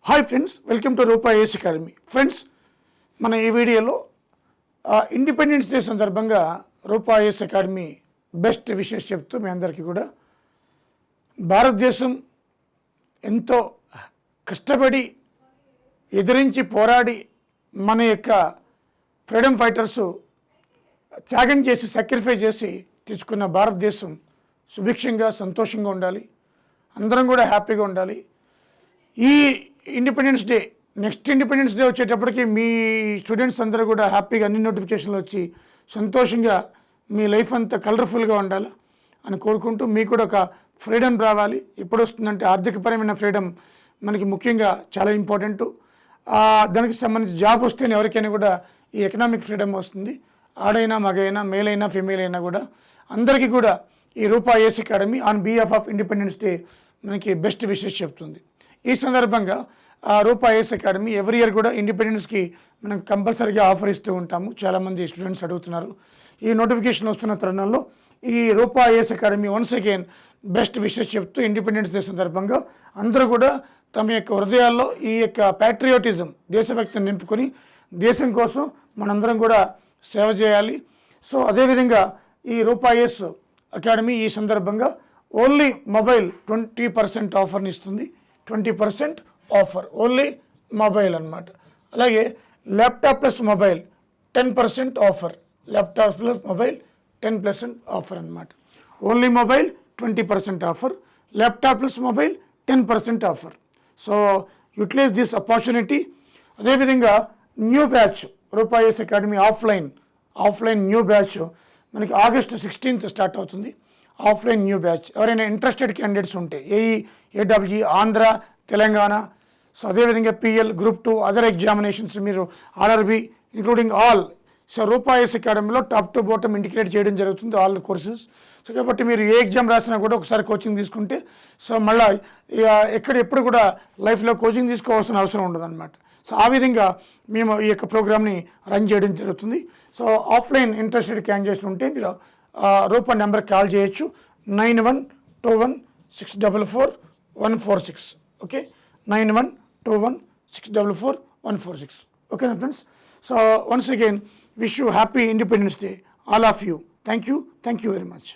Hi friends, welcome to Rupa IAS academy. Friends, మన ఈ వీడియోలో ఇండిపెండెన్స్ డే సందర్భంగా Rupa IAS academy best wishes చెప్తూ మీ అందరికీ కూడా భారతదేశం ఎంతో కష్టపడి ఎదిరించి పోరాడి మన యొక్క ఫ్రీడమ్ ఫైటర్స్ త్యాగం చేసి సాక్రిఫై చేసి తెచ్చుకున్న భారతదేశం సుభిక్షంగా సంతోషంగా ఉండాలి, అందరం కూడా హ్యాపీగా ఉండాలి. ఈ independence day, next independence day వచ్చేటప్పటికి మీ స్టూడెంట్స్ అందరూ కూడా హ్యాపీగా అన్ని నోటిఫికేషన్లు వచ్చి సంతోషంగా మీ లైఫ్ అంతా కలర్ఫుల్గా ఉండాలి అని కోరుకుంటూ, మీకు కూడా ఒక ఫ్రీడమ్ రావాలి. ఎప్పుడు వస్తుందంటే ఆర్థికపరమైన ఫ్రీడమ్ మనకి ముఖ్యంగా చాలా ఇంపార్టెంట్. దానికి సంబంధించి జాబ్ వస్తేనే ఎవరికైనా కూడా ఈ ఎకనామిక్ ఫ్రీడమ్ వస్తుంది. ఆడైనా మగైనా మేల్ అయినా ఫీమేల్ అయినా కూడా అందరికీ కూడా ఈ Rupa IAS academy on behalf of independence day మనకి బెస్ట్ విషెస్ చెప్తుంది. ఈ సందర్భంగా Rupa IAS academy every year కూడా ఇండిపెండెన్స్కి మనం కంపల్సరీగా ఆఫర్ ఇస్తూ ఉంటాము. చాలామంది స్టూడెంట్స్ అడుగుతున్నారు. ఈ నోటిఫికేషన్ వస్తున్న తరుణంలో ఈ Rupa IAS academy once again best wishes చెప్తూ ఇండిపెండెన్స్ డే సందర్భంగా అందరూ కూడా తమ యొక్క హృదయాల్లో ఈ యొక్క ప్యాట్రియోటిజం, దేశభక్తిని నింపుకొని దేశం కోసం మనందరం కూడా సేవ చేయాలి. సో అదేవిధంగా ఈ రూపా ఐఏఎస్ అకాడమీ ఈ సందర్భంగా ఓన్లీ మొబైల్ 20% ఆఫర్ని ఇస్తుంది. 20% ఆఫర్ ఓన్లీ మొబైల్ అన్నమాట. అలాగే laptop plus mobile 10% offer, laptop plus mobile 10% offer అన్నమాట. Only mobile 20% offer, laptop plus mobile 10% offer. So utilize this opportunity. అదేవిధంగా new batch Rupa IAS academy offline new batch మనకి August 16th start అవుతుంది. Offline new batch ఎవరైనా interested candidates ఉంటే ఏఈ Andhra Telangana, so అదేవిధంగా పిఎల్ group 2 other examinations మీరు RRB including all, so Rupa IAS అకాడమీలో టాప్ టు బాటమ్ ఇంటిగ్రేట్ చేయడం జరుగుతుంది ఆల్ కోర్సెస్. సో కాబట్టి మీరు ఏ ఎగ్జామ్ రాసినా కూడా ఒకసారి కోచింగ్ తీసుకుంటే సో మళ్ళీ ఎప్పుడు కూడా లైఫ్లో కోచింగ్ తీసుకోవాల్సిన అవసరం ఉండదన్నమాట. సో ఆ విధంగా మేము ఈ యొక్క ప్రోగ్రామ్ని రన్ చేయడం జరుగుతుంది. సో ఆఫ్లైన్ ఇంట్రెస్టెడ్ క్యాండిడేట్స్ ఉంటే మీరు రూపా నెంబర్ కాల్ చేయొచ్చు 9121644146. ఓకే, 9121644146. ఓకేనా friends? So once again wish you happy independence day all of you. Thank you very much.